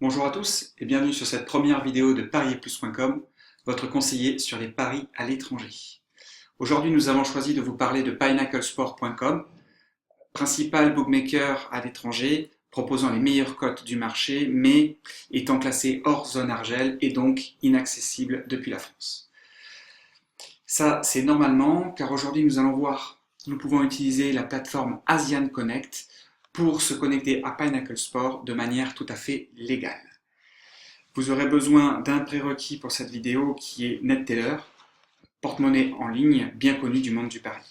Bonjour à tous et bienvenue sur cette première vidéo de pariezplus.com, votre conseiller sur les paris à l'étranger. Aujourd'hui, nous avons choisi de vous parler de pineapplesport.com, principal bookmaker à l'étranger, proposant les meilleures cotes du marché, mais étant classé hors zone argel et donc inaccessible depuis la France. Ça, c'est normalement, car aujourd'hui, nous pouvons utiliser la plateforme Asian Connect pour se connecter à Pinnacle Sport de manière tout à fait légale. Vous aurez besoin d'un prérequis pour cette vidéo qui est NetTeller, porte-monnaie en ligne bien connu du monde du pari.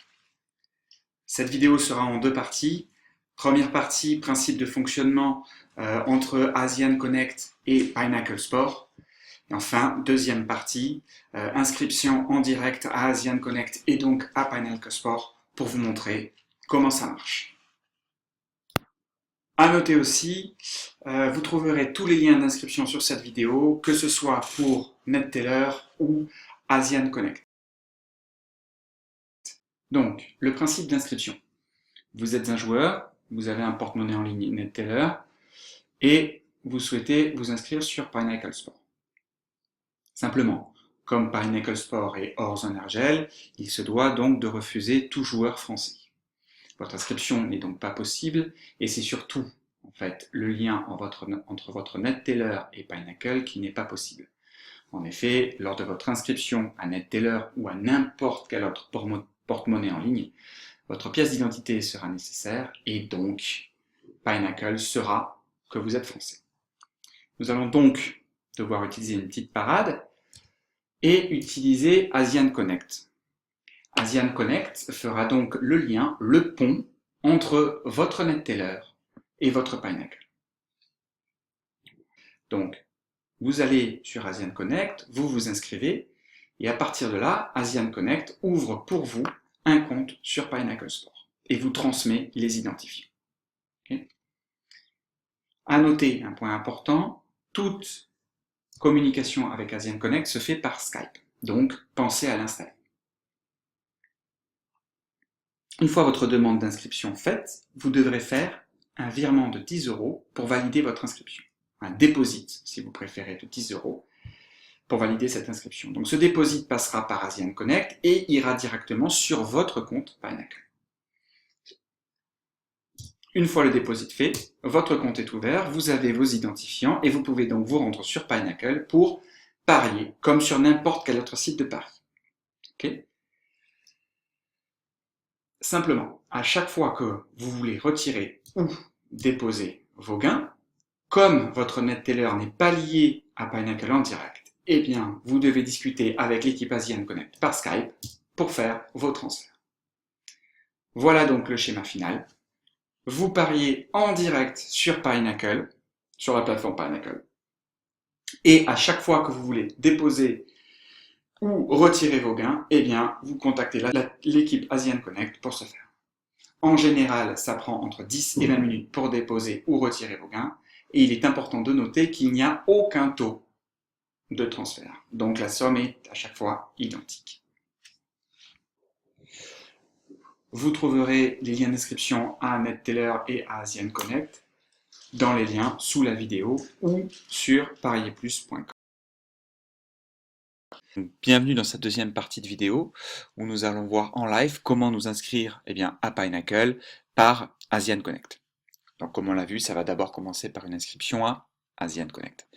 Cette vidéo sera en deux parties. Première partie, principe de fonctionnement entre Asian Connect et Pinnacle Sport. Et enfin, deuxième partie, inscription en direct à Asian Connect et donc à Pinnacle Sport pour vous montrer comment ça marche. À noter aussi, vous trouverez tous les liens d'inscription sur cette vidéo, que ce soit pour NetTeller ou Asian Connect. Donc, le principe d'inscription. Vous êtes un joueur, vous avez un porte-monnaie en ligne NetTeller et vous souhaitez vous inscrire sur Pinnacle Sport. Simplement, comme Pinnacle Sport est hors zone argel, il se doit donc de refuser tout joueur français. Votre inscription n'est donc pas possible et c'est surtout en fait le lien entre votre NetTeller et Pinnacle qui n'est pas possible. En effet, lors de votre inscription à NetTeller ou à n'importe quel autre porte-monnaie en ligne, votre pièce d'identité sera nécessaire et donc Pinnacle saura que vous êtes français. Nous allons donc devoir utiliser une petite parade et utiliser Asian Connect. Asian Connect fera donc le lien, le pont entre votre NetTeller et votre Pinnacle. Donc, vous allez sur Asian Connect, vous vous inscrivez, et à partir de là, Asian Connect ouvre pour vous un compte sur Pinnacle Sport et vous transmet les identifiants. Okay. À noter un point important, toute communication avec Asian Connect se fait par Skype, donc pensez à l'installer. Une fois votre demande d'inscription faite, vous devrez faire un virement de 10 € pour valider votre inscription. Un deposit, si vous préférez, de 10 € pour valider cette inscription. Donc ce deposit passera par Asian Connect et ira directement sur votre compte Pinnacle. Une fois le deposit fait, votre compte est ouvert, vous avez vos identifiants et vous pouvez donc vous rendre sur Pinnacle pour parier, comme sur n'importe quel autre site de pari. Okay. Simplement, à chaque fois que vous voulez retirer ou déposer vos gains, comme votre NetTeller n'est pas lié à Pinnacle en direct, eh bien, vous devez discuter avec l'équipe Asian Connect par Skype pour faire vos transferts. Voilà donc le schéma final. Vous pariez en direct sur Pinnacle, sur la plateforme Pinnacle, et à chaque fois que vous voulez déposer ou retirer vos gains, eh bien, vous contactez l'équipe Asian Connect pour ce faire. En général, ça prend entre 10 et 20 minutes pour déposer ou retirer vos gains. Et il est important de noter qu'il n'y a aucun taux de transfert. Donc la somme est à chaque fois identique. Vous trouverez les liens d'inscription à NetTeller et à Asian Connect dans les liens sous la vidéo ou sur pariezplus.com. Bienvenue dans cette deuxième partie de vidéo où nous allons voir en live comment nous inscrire à Pinnacle par Asian Connect. Donc comme on l'a vu, ça va d'abord commencer par une inscription à Asian Connect.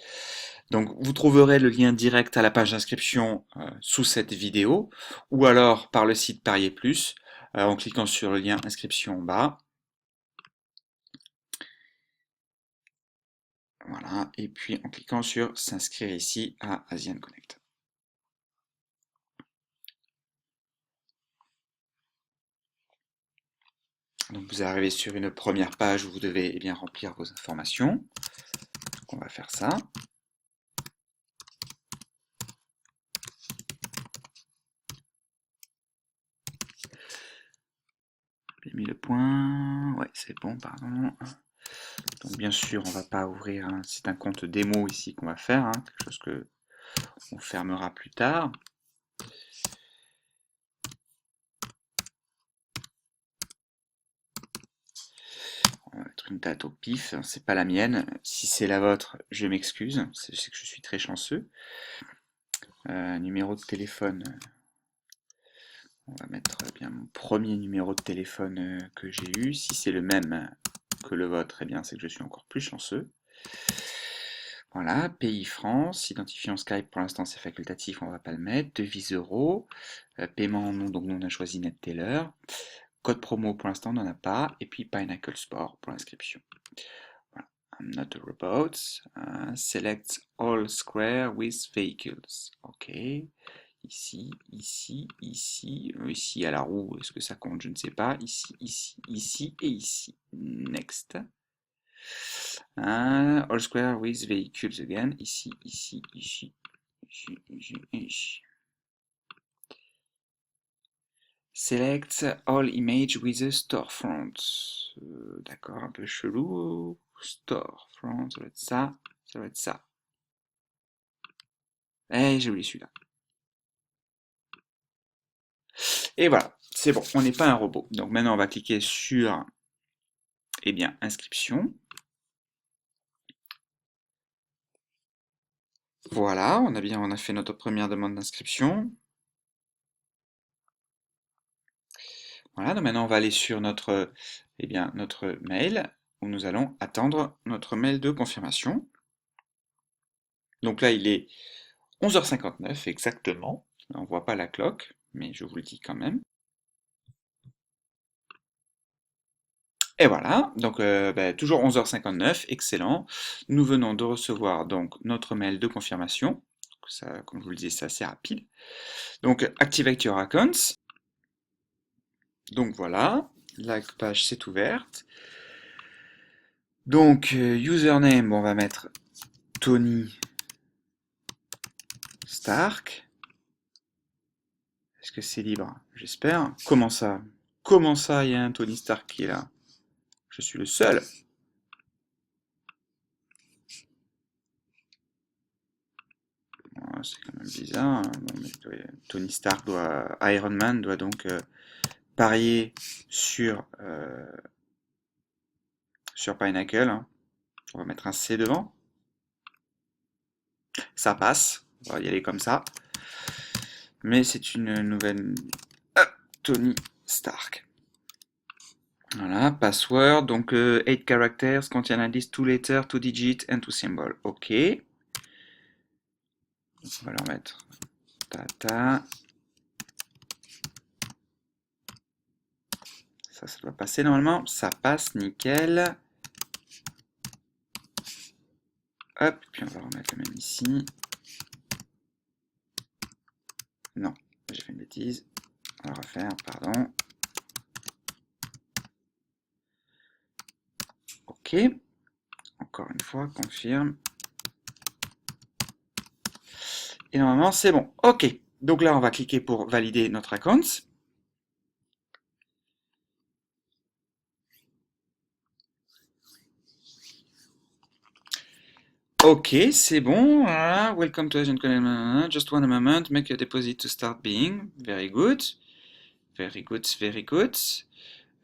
Donc vous trouverez le lien direct à la page d'inscription sous cette vidéo ou alors par le site Pariez Plus en cliquant sur le lien inscription en bas. Voilà, et puis en cliquant sur s'inscrire ici à Asian Connect. Donc vous arrivez sur une première page où vous devez remplir vos informations. Donc on va faire ça. J'ai mis le point. Ouais, c'est bon, pardon. Donc bien sûr, on va pas ouvrir, c'est un compte démo ici qu'on va faire, quelque chose que on fermera plus tard. On va mettre une date au pif, c'est pas la mienne. Si c'est la vôtre, je m'excuse, c'est que je suis très chanceux. Numéro de téléphone, on va mettre bien mon premier numéro de téléphone que j'ai eu. Si c'est le même que le vôtre, eh bien c'est que je suis encore plus chanceux. Voilà, pays France, identifiant Skype, pour l'instant c'est facultatif, on va pas le mettre. Devise euro, paiement en nom, donc nous on a choisi NetTeller. Code promo pour l'instant on n'en a pas, et puis Pinnacle Sport pour l'inscription. Voilà. I'm not a robot. Select all square with vehicles. Ok. Ici, ici, ici, ici à la roue, est-ce que ça compte? Je ne sais pas. Ici, ici, ici et ici. Next. All square with vehicles again. Ici, ici, ici, ici, ici, ici. Select all image with a storefront. D'accord, un peu chelou. Storefront, ça va être ça, ça va être ça. Eh, j'ai oublié celui-là. Et voilà, c'est bon, on n'est pas un robot. Donc maintenant, on va cliquer sur, eh bien, inscription. Voilà, on a fait notre première demande d'inscription. Voilà, donc maintenant on va aller sur notre, eh bien, notre mail, où nous allons attendre notre mail de confirmation. Donc là, il est 11h59 exactement. On ne voit pas la cloque, mais je vous le dis quand même. Et voilà, donc toujours 11h59, excellent. Nous venons de recevoir donc notre mail de confirmation. Ça, comme je vous le disais, c'est assez rapide. Donc, activate your accounts. Donc voilà, la page s'est ouverte. Donc, username, on va mettre Tony Stark. Est-ce que c'est libre? J'espère. Comment ça? Comment ça, il y a un Tony Stark qui est là? Je suis le seul. C'est quand même bizarre. Bon, mais Tony Stark Iron Man doit donc parier sur Pinnacle. Hein. On va mettre un C devant. Ça passe. On va y aller comme ça. Mais c'est une nouvelle Tony Stark. Voilà, password, donc 8 characters, contain at least 2 letters, 2 digits and 2 symbols. Ok. Donc on va leur mettre data. Ça doit passer normalement. Ça passe, nickel. Hop, puis on va remettre le même ici. Non, j'ai fait une bêtise. On va refaire, pardon. Ok. Encore une fois, confirme. Et normalement, c'est bon. Ok. Donc là, on va cliquer pour valider notre account. Ok, c'est bon. Voilà. Welcome to Agent Connect. Just one moment. Make a deposit to start being. Very good. Very good, very good.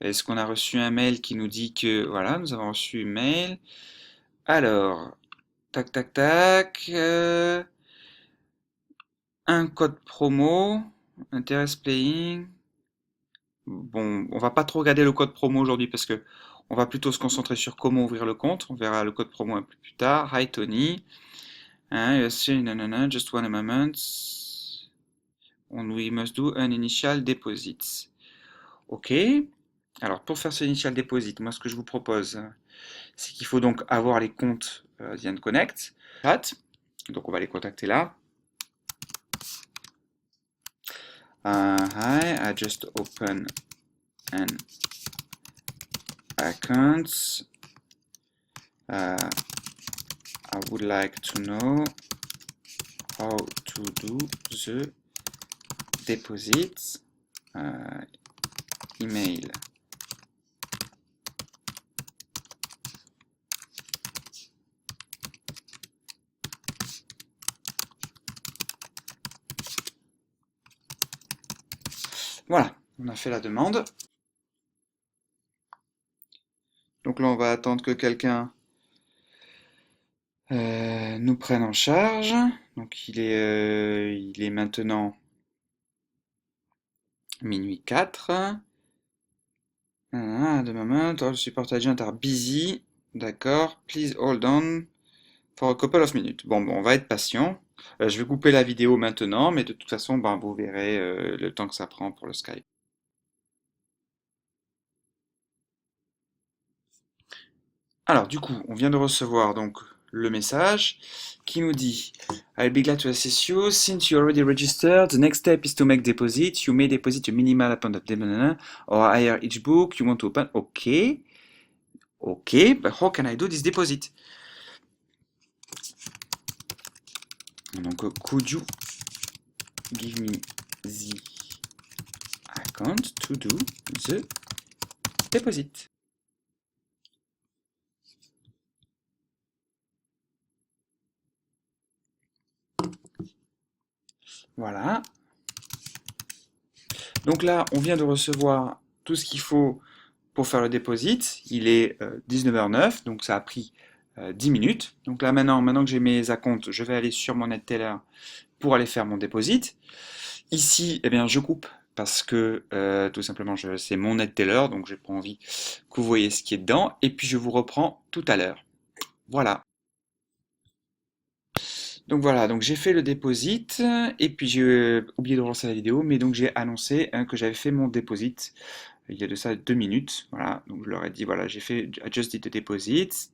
Est-ce qu'on a reçu un mail qui nous dit que... Voilà, nous avons reçu un mail. Alors, tac, tac, tac. Un code promo. Interest playing. Bon, on va pas trop regarder le code promo aujourd'hui parce que on va plutôt se concentrer sur comment ouvrir le compte. On verra le code promo un peu plus tard. Hi Tony. Just one moment. We must do an initial deposit. Ok. Alors pour faire ce initial deposit, moi ce que je vous propose, c'est qu'il faut donc avoir les comptes The Connect. Donc on va les contacter là. Hi, I just open an account. I would like to know how to do the deposit. Email. Voilà, on a fait la demande. Donc donc là, on va attendre que quelqu'un nous prenne en charge. Donc il est maintenant minuit 4. De moment, the support agent are busy. D'accord. Please hold on for a couple of minutes. Bon, on va être patient. Je vais couper la vidéo maintenant, mais de toute façon, ben, vous verrez le temps que ça prend pour le Skype. Alors, du coup, on vient de recevoir donc le message qui nous dit I'll be glad to assist you. Since you already registered, the next step is to make deposit. You may deposit a minimal amount of deposit or hire each book you want to open. Okay. Okay, but how can I do this deposit? Donc, could you give me the account to do the deposit? Voilà. Donc là, on vient de recevoir tout ce qu'il faut pour faire le deposit. Il est 19h09, donc ça a pris 10 minutes. Donc là, maintenant que j'ai mes acomptes, je vais aller sur mon NetTeller pour aller faire mon deposit. Ici, eh bien, je coupe parce que tout simplement, c'est mon NetTeller, donc j'ai pas envie que vous voyez ce qui est dedans. Et puis, je vous reprends tout à l'heure. Voilà. Donc voilà, donc j'ai fait le deposit et puis j'ai oublié de relancer la vidéo, mais donc j'ai annoncé que j'avais fait mon deposit il y a de ça 2 minutes. Voilà, donc je leur ai dit voilà, j'ai fait I just did the deposit.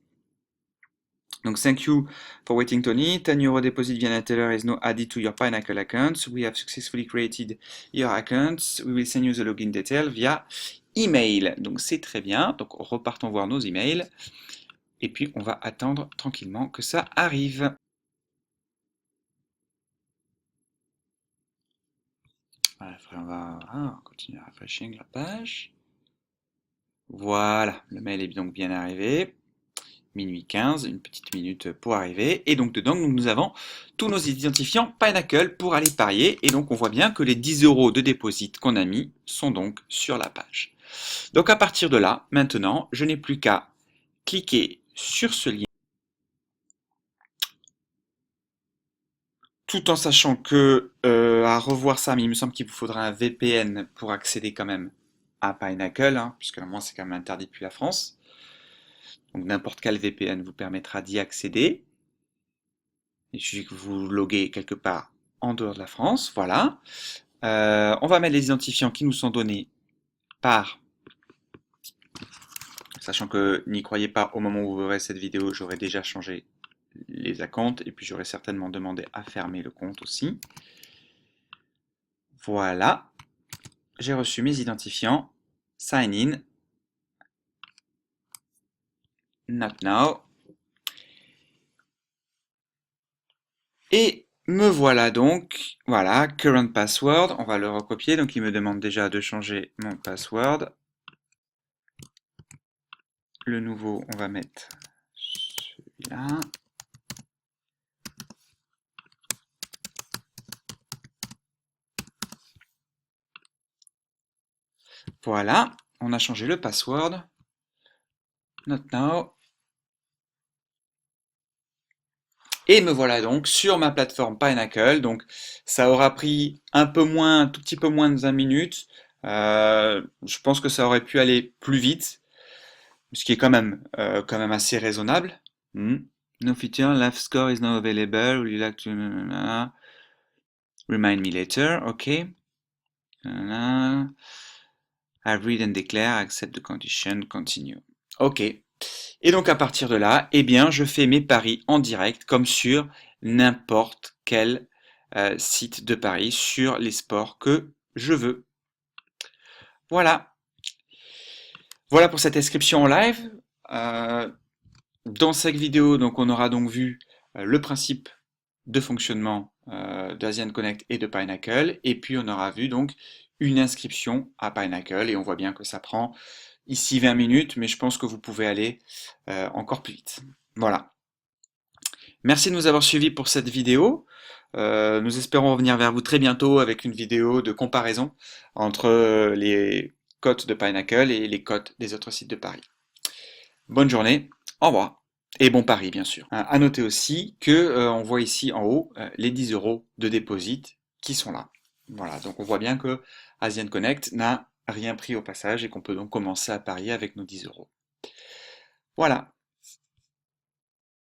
Donc thank you for waiting Tony. 10 € deposit via NetTeller is now added to your Pinnacle account. We have successfully created your account. We will send you the login detail via email. Donc c'est très bien. Donc repartons voir nos emails. Et puis on va attendre tranquillement que ça arrive. On va continuer à refreshing la page. Voilà, le mail est donc bien arrivé. Minuit 15, une petite minute pour arriver. Et donc dedans, nous avons tous nos identifiants Pinnacle pour aller parier. Et donc on voit bien que les 10 € de deposit qu'on a mis sont donc sur la page. Donc à partir de là, maintenant, je n'ai plus qu'à cliquer sur ce lien. Tout en sachant que, à revoir ça, mais il me semble qu'il vous faudra un VPN pour accéder quand même à Pinnacle, hein, puisque moi c'est quand même interdit depuis la France. Donc n'importe quel VPN vous permettra d'y accéder. Il suffit que vous loguez quelque part en dehors de la France, voilà. On va mettre les identifiants qui nous sont donnés par... Sachant que n'y croyez pas, au moment où vous verrez cette vidéo, j'aurai déjà changé les acomptes et puis j'aurais certainement demandé à fermer le compte aussi. Voilà, j'ai reçu mes identifiants, sign in, not now, et me voilà donc, voilà, current password, on va le recopier, donc il me demande déjà de changer mon password. Le nouveau, on va mettre celui-là. Voilà, on a changé le password. Not now. Et me voilà donc sur ma plateforme Pinnacle. Donc ça aura pris un tout petit peu moins de 20 minutes. Je pense que ça aurait pu aller plus vite, ce qui est quand même assez raisonnable. No feature, live score is now available. Would you like to remind me later? Ok. I read and declare, accept the condition, continue. Ok. Et donc à partir de là, eh bien, je fais mes paris en direct comme sur n'importe quel site de paris sur les sports que je veux. Voilà. Voilà pour cette inscription en live. Dans cette vidéo, donc, on aura donc vu le principe de fonctionnement d'Asian Connect et de Pinnacle. Et puis on aura vu donc une inscription à Pinnacle. Et on voit bien que ça prend ici 20 minutes, mais je pense que vous pouvez aller encore plus vite. Voilà. Merci de nous avoir suivis pour cette vidéo. Nous espérons revenir vers vous très bientôt avec une vidéo de comparaison entre les cotes de Pinnacle et les cotes des autres sites de paris. Bonne journée, au revoir. Et bon pari, bien sûr. À noter aussi que on voit ici en haut les 10 euros de deposit qui sont là. Voilà, donc on voit bien que Asian Connect n'a rien pris au passage et qu'on peut donc commencer à parier avec nos 10 euros. Voilà.